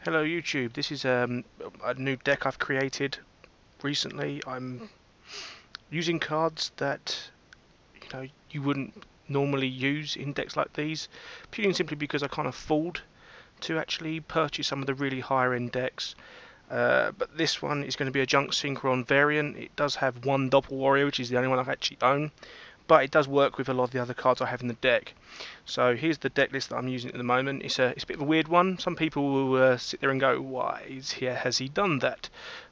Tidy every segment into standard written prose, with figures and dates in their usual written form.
Hello YouTube, this is a new deck I've created recently. I'm using cards that you wouldn't normally use in decks like these, purely and simply because I can't afford to actually purchase some of the really higher end decks. But this one is going to be a Junk Synchron variant. It does have one Doppel Warrior, which is the only one I've actually owned, but it does work with a lot of the other cards I have in the deck. So here's the deck list that I'm using at the moment. It's a bit of a weird one. Some people will sit there and go, why has he done that?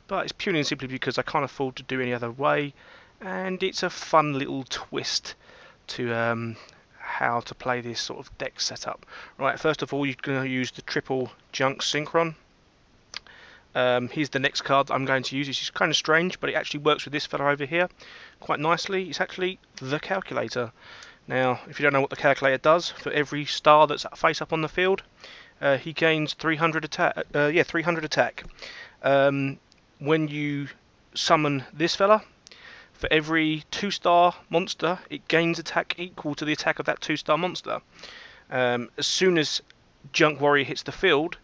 But it's purely and simply because I can't afford to do any other way, and it's a fun little twist to how to play this sort of deck setup. Right, first of all, you're going to use the triple Junk Synchron. Here's the next card I'm going to use. It's kind of strange, but it actually works with this fella over here quite nicely. It's actually the Calculator. Now, if you don't know what the Calculator does, for every star that's face up on the field, he gains 300 attack. 300 attack. When you summon this fella, for every 2-star monster, it gains attack equal to the attack of that 2-star monster. As soon as Junk Warrior hits the field,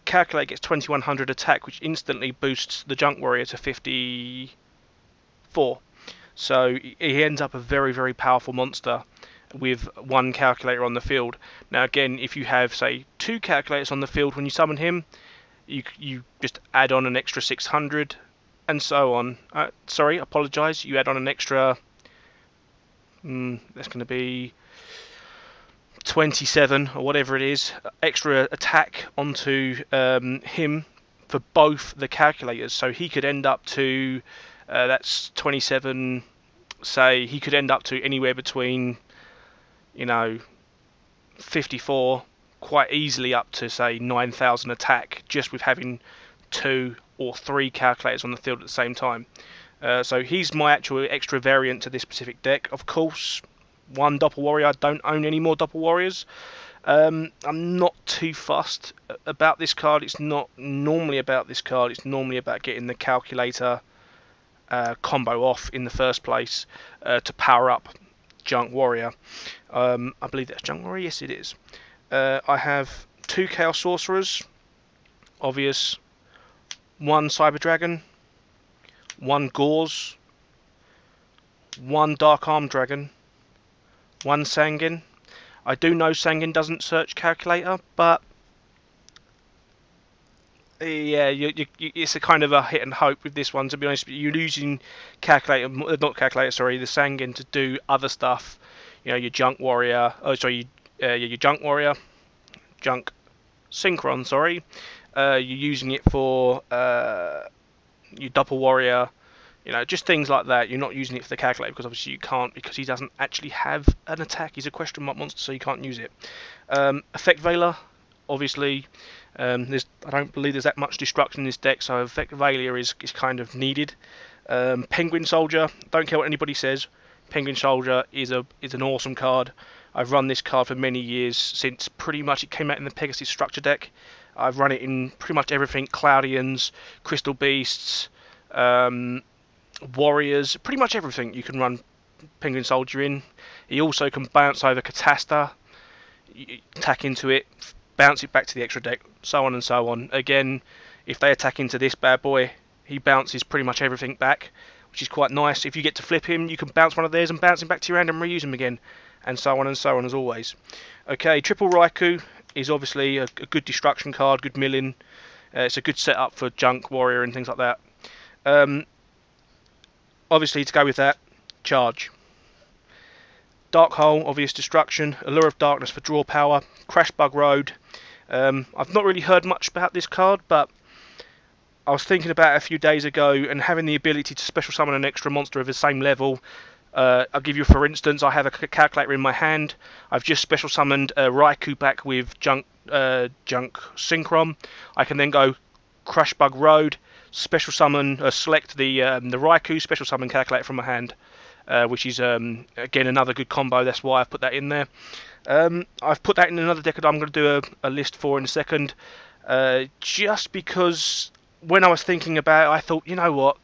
Calculator gets 2100 attack, which instantly boosts the Junk Warrior to 54. So he ends up a very, very powerful monster with one Calculator on the field. Now again, if you have, say, 2 Calculators on the field when you summon him, you just add on an extra 600 and so on. Sorry, apologise, you add on an extra, that's going to be 27 or whatever it is, extra attack onto him for both the Calculators. So he could end up to, that's 27, say, he could end up to anywhere between, 54, quite easily up to, say, 9,000 attack, just with having 2 or 3 Calculators on the field at the same time. So he's my actual extra variant to this specific deck. Of course, one Doppel Warrior. I don't own any more Doppel Warriors. I'm not too fussed about this card. It's not normally about this card. It's normally about getting the Calculator combo off in the first place to power up Junk Warrior. I believe that's Junk Warrior. Yes, it is. I have 2 Chaos Sorcerers. Obvious. 1 Cyber Dragon. 1 Gauze. 1 Dark Arm Dragon. 1 Sanguine. I do know Sanguine doesn't search Calculator, but yeah, it's a kind of a hit and hope with this one. To be honest, you're using Calculator, not Calculator, sorry, the Sanguine to do other stuff. Your Junk Warrior. Oh, sorry, your Junk Warrior, Junk Synchron. Sorry, you're using it for your Doppel Warrior. Just things like that. You're not using it for the Calculator because obviously you can't, because he doesn't actually have an attack. He's a question mark monster, so you can't use it. Effect Veiler, obviously. I don't believe there's that much destruction in this deck, so Effect Veiler is kind of needed. Penguin Soldier, don't care what anybody says. Penguin Soldier is an awesome card. I've run this card for many years, since pretty much it came out in the Pegasus structure deck. I've run it in pretty much everything: Cloudians, Crystal Beasts, Warriors, pretty much everything you can run Penguin Soldier in. He also can bounce over Catasta, attack into it, bounce it back to the extra deck, so on and so on. Again, if they attack into this bad boy, he bounces pretty much everything back, which is quite nice. If you get to flip him, you can bounce one of theirs and bounce him back to your hand and reuse him again, and so on as always. Okay, Triple Raikou is obviously a good destruction card, good milling. It's a good setup for Junk Warrior and things like that. Obviously, to go with that, Charge. Dark Hole, obvious destruction. Allure of Darkness for draw power. Crash Bug Road. I've not really heard much about this card, but I was thinking about it a few days ago, and having the ability to special summon an extra monster of the same level. I'll give you, for instance, I have a Calculator in my hand. I've just special summoned Raikou back with Junk Synchron. I can then go Crash Bug Road, special summon, select the Raikou, special summon Calculator from my hand, which is again another good combo. That's why I've put that in there. I've put that in another deck that I'm going to do a list for in a second, just because when I was thinking about it, I thought, you know what,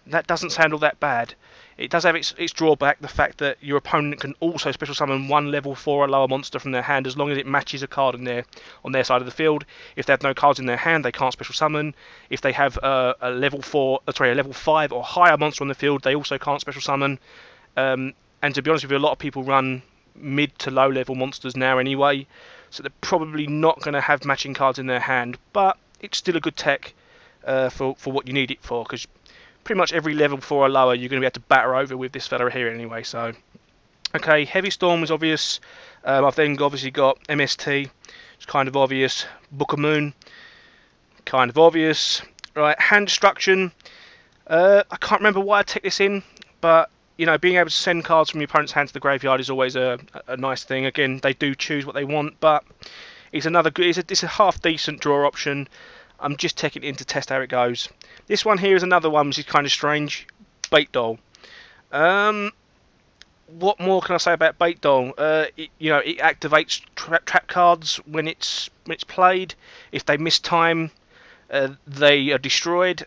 that doesn't sound all that bad. It does have its drawback, the fact that your opponent can also special summon one level 4 or lower monster from their hand as long as it matches a card on their side of the field. If they have no cards in their hand, they can't special summon. If they have a level 5 or higher monster on the field, they also can't special summon. And to be honest with you, a lot of people run mid to low level monsters now anyway, so they're probably not going to have matching cards in their hand, but it's still a good tech for what you need it for, because pretty much every level 4 or lower you're going to be able to batter over with this fella here anyway. So okay, Heavy Storm is obvious. I've then obviously got MST, it's kind of obvious. Book of Moon, kind of obvious. Right, Hand Destruction, I can't remember why I took this in, but you know, being able to send cards from your opponent's hand to the graveyard is always a nice thing. Again, they do choose what they want, but it's another good. It's a half decent draw option. I'm just taking it in to test how it goes. This one here is another one which is kind of strange. Bait Doll. What more can I say about Bait Doll? It activates trap cards when it's played. If they miss time, they are destroyed.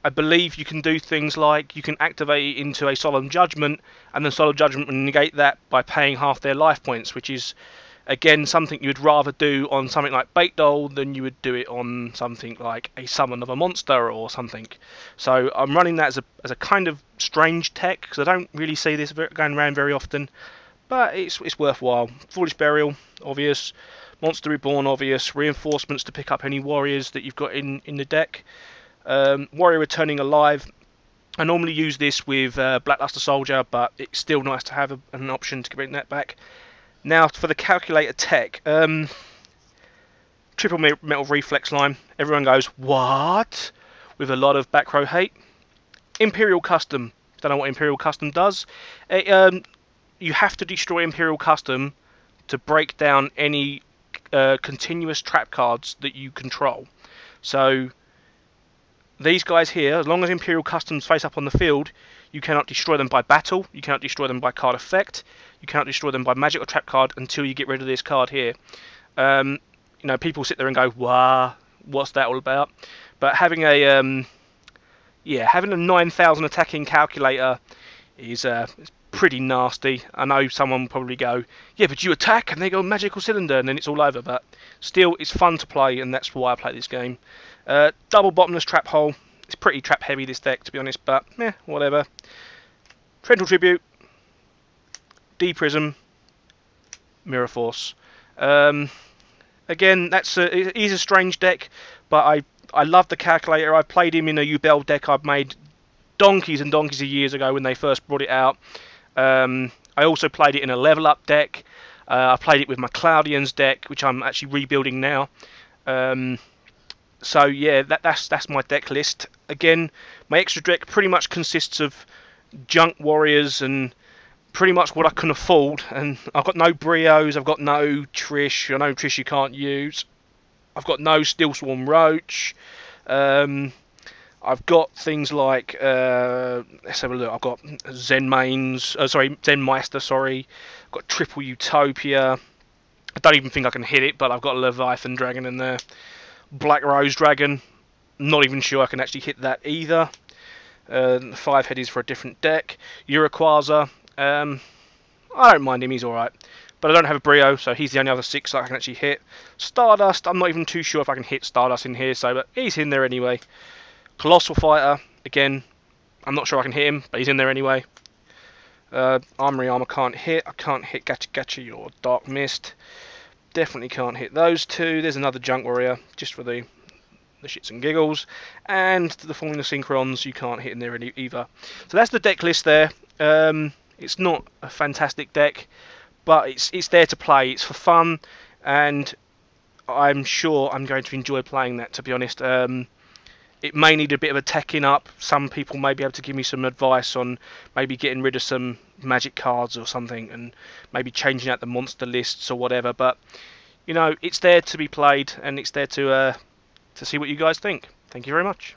I believe you can do things like you can activate it into a Solemn Judgment, and then Solemn Judgment will negate that by paying half their life points, which is, again, something you'd rather do on something like Bait Doll than you would do it on something like a Summon of a Monster or something. So I'm running that as a kind of strange tech, because I don't really see this going around very often, but it's worthwhile. Foolish Burial, obvious. Monster Reborn, obvious. Reinforcements to pick up any warriors that you've got in the deck. Warrior Returning Alive. I normally use this with Blackluster Soldier, but it's still nice to have an option to bring that back. Now for the calculator tech, triple metal reflex line. Everyone goes, what? With a lot of back row hate. Imperial Custom. Don't know what Imperial Custom does. You have to destroy Imperial Custom to break down any continuous trap cards that you control. So these guys here, as long as Imperial Customs face up on the field, you cannot destroy them by battle, you cannot destroy them by card effect, you cannot destroy them by magic or trap card until you get rid of this card here. You know, people sit there and go, wow, what's that all about? But having a 9,000 attacking calculator is pretty nasty. I know someone will probably go, yeah, but you attack and they go magical cylinder and then it's all over, but still it's fun to play, and that's why I play this game. Double Bottomless Trap Hole. It's pretty trap heavy, this deck, to be honest, but whatever. Torrential Tribute, D-Prism, Mirror Force. Again, he's a strange deck, but I love the calculator. I played him in a Yugioh deck I've made donkeys and donkeys of years ago when they first brought it out. I also played it in a level up deck. I played it with my Cloudians deck, which I'm actually rebuilding now. So yeah, that's my deck list. Again, my extra deck pretty much consists of junk warriors and pretty much what I can afford. And I've got no Brios, I've got no Trish. I know Trish you can't use. I've got no Steel Swarm Roach. I've got things like let's have a look. I've got Zen Meister. Sorry, I've got Triple Utopia. I don't even think I can hit it, but I've got a Leviathan Dragon in there. Black Rose Dragon. Not even sure I can actually hit that either. 5 headies for a different deck. Uraquaza. I don't mind him, he's alright. But I don't have a Brio, so he's the only other 6 that I can actually hit. Stardust, I'm not even too sure if I can hit Stardust in here, but he's in there anyway. Colossal Fighter, again, I'm not sure I can hit him, but he's in there anyway. Armory Armor can't hit. I can't hit Gacha Gacha or Dark Mist. Definitely can't hit those two. There's another Junk Warrior, just for the shits and giggles. And the Formula Synchrons, you can't hit in there either. So that's the deck list there. It's not a fantastic deck, but it's there to play. It's for fun, and I'm sure I'm going to enjoy playing that, to be honest. It may need a bit of a teching up. Some people may be able to give me some advice on maybe getting rid of some magic cards or something, and maybe changing out the monster lists or whatever. But you know, it's there to be played, and it's there to see what you guys think. Thank you very much.